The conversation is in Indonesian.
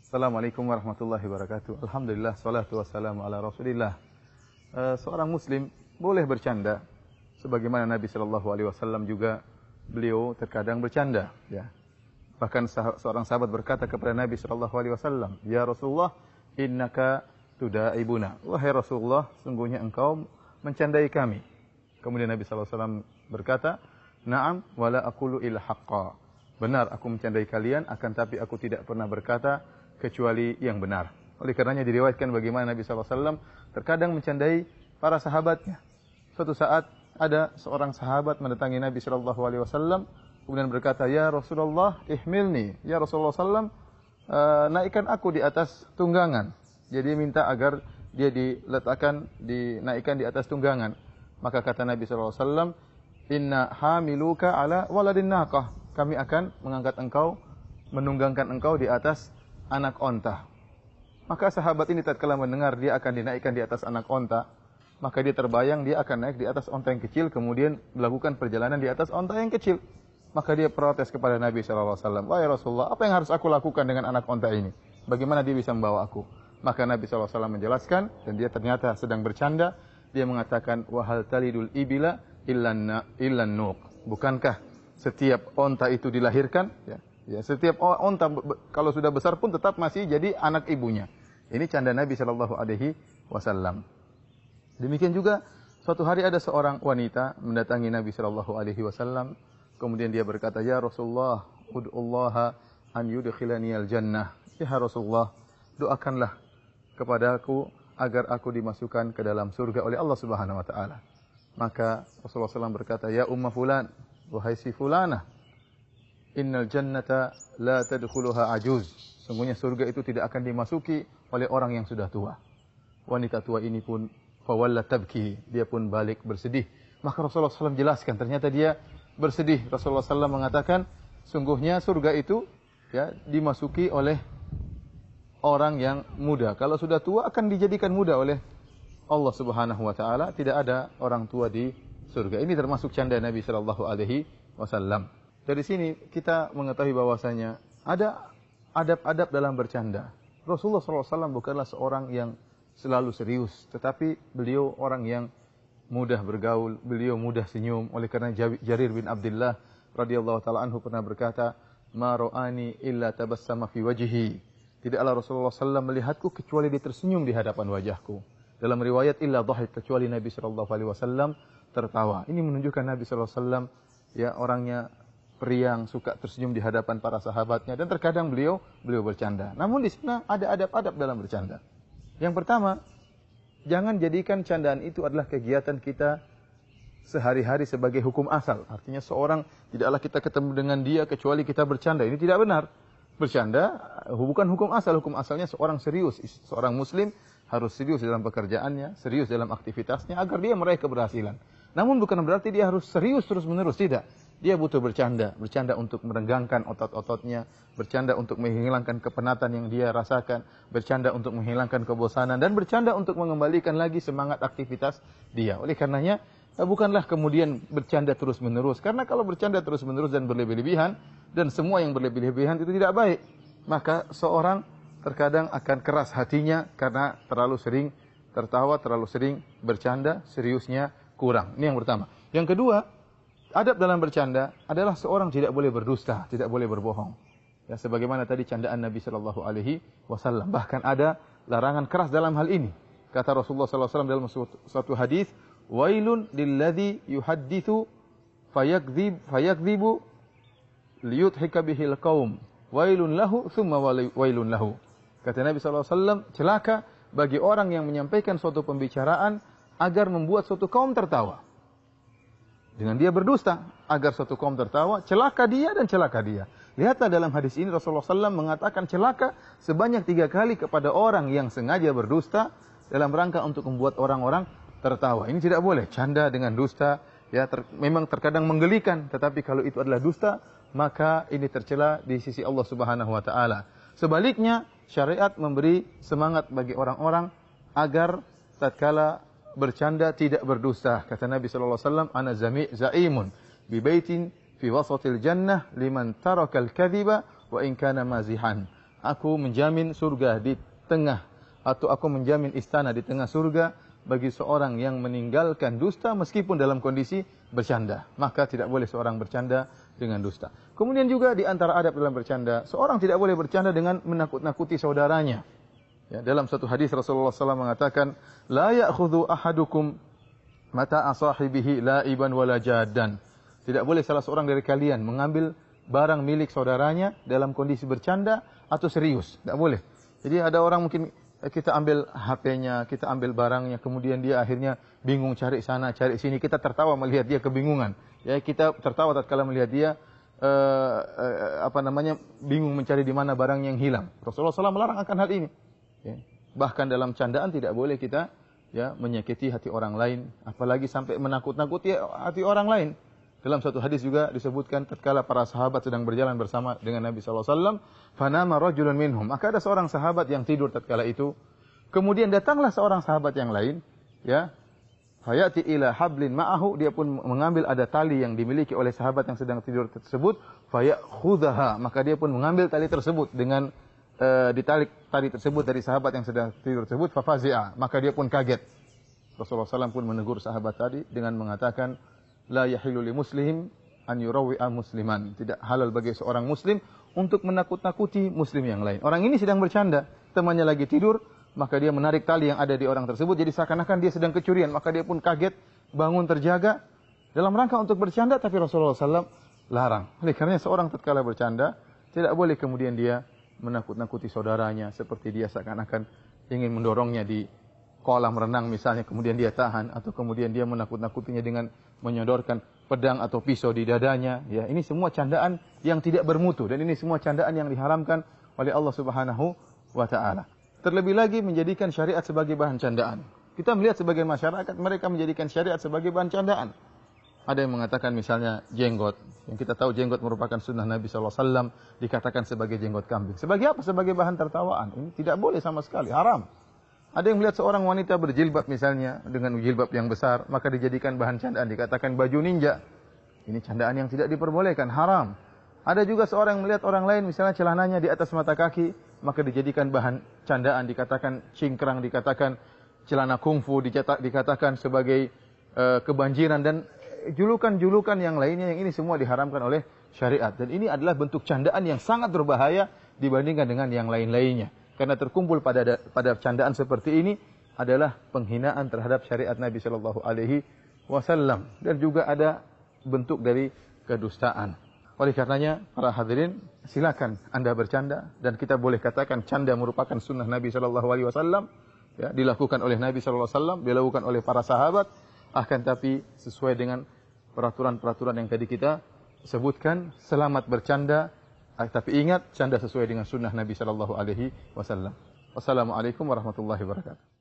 Assalamualaikum warahmatullahi wabarakatuh. Alhamdulillah, salatu wassalamu ala rasulillah. Seorang muslim boleh bercanda, sebagaimana Nabi SAW juga beliau terkadang bercanda. Ya. Bahkan seorang sahabat berkata kepada Nabi SAW, "Ya Rasulullah, innaka tudaibuna." Wahai Rasulullah, sungguhnya engkau mencandai kami. Kemudian Nabi SAW berkata, "Na'am, wala aqulu illa haqqa." Benar, aku mencandai kalian, akan tapi aku tidak pernah berkata kecuali yang benar. Oleh karenanya diriwayatkan bagaimana Nabi SAW terkadang mencandai para sahabatnya. Suatu saat ada seorang sahabat mendatangi Nabi SAW, kemudian berkata, "Ya Rasulullah, ihmilni." Ya Rasulullah SAW, naikkan aku di atas tunggangan. Jadi minta agar dia dinaikkan di atas tunggangan. Maka kata Nabi SAW, "Inna hamiluka ala waladin naqah." Kami akan mengangkat engkau, menunggangkan engkau di atas anak onta. Maka sahabat ini tatkala mendengar dia akan dinaikkan di atas anak onta, maka dia terbayang dia akan naik di atas onta yang kecil, kemudian melakukan perjalanan di atas onta yang kecil. Maka dia protes kepada Nabi SAW, "Wahai Rasulullah, apa yang harus aku lakukan dengan anak onta ini? Bagaimana dia bisa membawa aku?" Maka Nabi SAW menjelaskan, dan dia ternyata sedang bercanda. Dia mengatakan, "Wahal talidul ibila illan nuq." Bukankah setiap onta itu dilahirkan? Ya, setiap onta kalau sudah besar pun tetap masih jadi anak ibunya. Ini canda Nabi SAW. Demikian juga suatu hari ada seorang wanita mendatangi Nabi SAW. Kemudian dia berkata, "Ya Rasulullah, ud'ullaha an yudkhilani al-jannah." Ya Rasulullah, doakanlah kepadaku agar aku dimasukkan ke dalam surga oleh Allah Subhanahu wa taala. Maka Rasulullah SAW berkata, "Ya umma fulan, wahai si fulanah, innal jannata la tadkhuluha ajuz." Sungguhnya surga itu tidak akan dimasuki oleh orang yang sudah tua. Wanita tua ini pun fawalla tabki, dia pun balik bersedih. Maka Rasulullah SAW jelaskan, ternyata dia bersedih. Rasulullah SAW mengatakan, sungguhnya surga itu dimasuki oleh orang yang muda. Kalau sudah tua akan dijadikan muda oleh Allah Subhanahu wa taala. Tidak ada orang tua di surga. Ini termasuk canda Nabi SAW. Dari sini kita mengetahui bahwasanya ada adab-adab dalam bercanda. Rasulullah SAW bukanlah seorang yang selalu serius, tetapi beliau orang yang mudah bergaul, beliau mudah senyum. Oleh karena Jarir bin Abdullah radhiyallahu taala anhu pernah berkata, "Ma ra'ani illa tabassama fi wajhi." Tidaklah Rasulullah SAW melihatku kecuali dia tersenyum di hadapan wajahku. Dalam riwayat illa dhahik, kecuali Nabi SAW tertawa. Ini menunjukkan Nabi SAW orangnya periang, suka tersenyum di hadapan para sahabatnya, dan terkadang beliau bercanda. Namun di sana ada adab-adab dalam bercanda. Yang pertama, jangan jadikan candaan itu adalah kegiatan kita sehari-hari sebagai hukum asal. Artinya seorang tidaklah kita ketemu dengan dia kecuali kita bercanda. Ini tidak benar. Bercanda bukan hukum asal. Hukum asalnya seorang serius, seorang muslim harus serius dalam pekerjaannya, serius dalam aktivitasnya agar dia meraih keberhasilan. Namun bukan berarti dia harus serius terus-menerus, tidak. Dia butuh bercanda untuk merenggangkan otot-ototnya, bercanda untuk menghilangkan kepenatan yang dia rasakan, bercanda untuk menghilangkan kebosanan, dan bercanda untuk mengembalikan lagi semangat aktivitas dia. Oleh karenanya, bukanlah kemudian bercanda terus-menerus. Karena kalau bercanda terus-menerus dan berlebih-lebihan, dan semua yang berlebih-lebihan itu tidak baik. Maka seorang terkadang akan keras hatinya karena terlalu sering tertawa, terlalu sering bercanda, seriusnya kurang. Ini yang pertama. Yang kedua, adab dalam bercanda adalah seorang tidak boleh berdusta, tidak boleh berbohong. Ya, sebagaimana tadi candaan Nabi SAW. Bahkan ada larangan keras dalam hal ini. Kata Rasulullah SAW dalam suatu hadis, "Wailun lilladzi yuhadditsu fayakdzibu liyudhika bihil qaum. Wailun lahu thumma wailun lahu." Kata Nabi SAW, celaka bagi orang yang menyampaikan suatu pembicaraan agar membuat suatu kaum tertawa. Dengan dia berdusta agar suatu kaum tertawa, celaka dia dan celaka dia. Lihatlah dalam hadis ini Rasulullah SAW mengatakan celaka sebanyak 3 kali kepada orang yang sengaja berdusta dalam rangka untuk membuat orang-orang tertawa. Ini tidak boleh. Canda dengan dusta memang terkadang menggelikan, tetapi kalau itu adalah dusta, maka ini tercela di sisi Allah Subhanahu wa taala. Sebaliknya, syariat memberi semangat bagi orang-orang agar tatkala bercanda tidak berdusta. Kata Nabi SAW, "Ana za'imun bibaitin fi wasatil jannah liman tarakal kadhiba wa in kana mazihan." aku menjamin surga di tengah, atau aku menjamin istana di tengah surga bagi seorang yang meninggalkan dusta meskipun dalam kondisi bercanda. Maka tidak boleh seorang bercanda dengan dusta. Kemudian juga di antara adab dalam bercanda, seorang tidak boleh bercanda dengan menakut-nakuti saudaranya. Ya, dalam satu hadis Rasulullah SAW mengatakan, la ya'khudhu ahadukum mata'a sahibihi la'iban wala jaddan. Tidak boleh salah seorang dari kalian mengambil barang milik saudaranya dalam kondisi bercanda atau serius. Tidak boleh. Jadi ada orang mungkin kita ambil HP-nya, kita ambil barangnya, kemudian dia akhirnya bingung cari sana, cari sini. Kita tertawa melihat dia kebingungan. Ya, kita tertawa tatkala melihat dia bingung mencari di mana barang yang hilang. Rasulullah SAW melarang akan hal ini. Ya. Bahkan dalam candaan tidak boleh kita menyakiti hati orang lain, apalagi sampai menakut-nakuti hati orang lain. Dalam satu hadis juga disebutkan tatkala para sahabat sedang berjalan bersama dengan Nabi sallallahu alaihi wasallam, fanama rajulun minhum. Maka ada seorang sahabat yang tidur tatkala itu. Kemudian datanglah seorang sahabat yang lain, ya. Fayati ila hablin ma'ahu, dia pun mengambil ada tali yang dimiliki oleh sahabat yang sedang tidur tersebut, fayakhudhaha, maka dia pun mengambil tali tersebut dengan ditarik tali tersebut dari sahabat yang sedang tidur tersebut, fafazi'a, maka dia pun kaget. Rasulullah SAW pun menegur sahabat tadi dengan mengatakan, la yahilu li muslim an yurawwi'a musliman. Tidak halal bagi seorang muslim untuk menakut-nakuti muslim yang lain. Orang ini sedang bercanda, temannya lagi tidur, maka dia menarik tali yang ada di orang tersebut, jadi seakan-akan dia sedang kecurian, maka dia pun kaget, bangun terjaga dalam rangka untuk bercanda, tapi Rasulullah SAW larang. Oleh karena seorang tatkala bercanda tidak boleh kemudian dia menakut-nakuti saudaranya, seperti dia seakan-akan ingin mendorongnya di kolam renang misalnya, kemudian dia tahan, atau kemudian dia menakut-nakutinya dengan menyodorkan pedang atau pisau di dadanya. Ya, ini semua candaan yang tidak bermutu, dan ini semua candaan yang diharamkan oleh Allah Subhanahu wa taala. Terlebih lagi menjadikan syariat sebagai bahan candaan. Kita melihat sebagai masyarakat mereka menjadikan syariat sebagai bahan candaan. Ada yang mengatakan misalnya jenggot, yang kita tahu jenggot merupakan sunnah Nabi sallallahu alaihi wasallam, dikatakan sebagai jenggot kambing. Sebagai apa? Sebagai bahan tertawaan. Ini tidak boleh sama sekali, haram. Ada yang melihat seorang wanita berjilbab misalnya, dengan jilbab yang besar, maka dijadikan bahan candaan, dikatakan baju ninja. Ini candaan yang tidak diperbolehkan, haram. Ada juga seorang yang melihat orang lain misalnya celananya di atas mata kaki, maka dijadikan bahan candaan, dikatakan cingkrang, dikatakan celana kungfu, dikatakan sebagai kebanjiran, dan julukan-julukan yang lainnya, yang ini semua diharamkan oleh syariat. Dan ini adalah bentuk candaan yang sangat berbahaya dibandingkan dengan yang lain-lainnya. Karena terkumpul pada candaan seperti ini adalah penghinaan terhadap syariat Nabi Shallallahu Alaihi Wasallam, dan juga ada bentuk dari kedustaan. Oleh karenanya, para hadirin, silakan Anda bercanda, dan kita boleh katakan canda merupakan sunnah Nabi Shallallahu Alaihi Wasallam, ya, dilakukan oleh Nabi Shallallahu Alaihi Wasallam, dilakukan oleh para sahabat, akan tapi sesuai dengan peraturan-peraturan yang tadi kita sebutkan. Selamat bercanda, tapi ingat, canda sesuai dengan sunnah Nabi Shallallahu Alaihi Wasallam. Wassalamualaikum warahmatullahi wabarakatuh.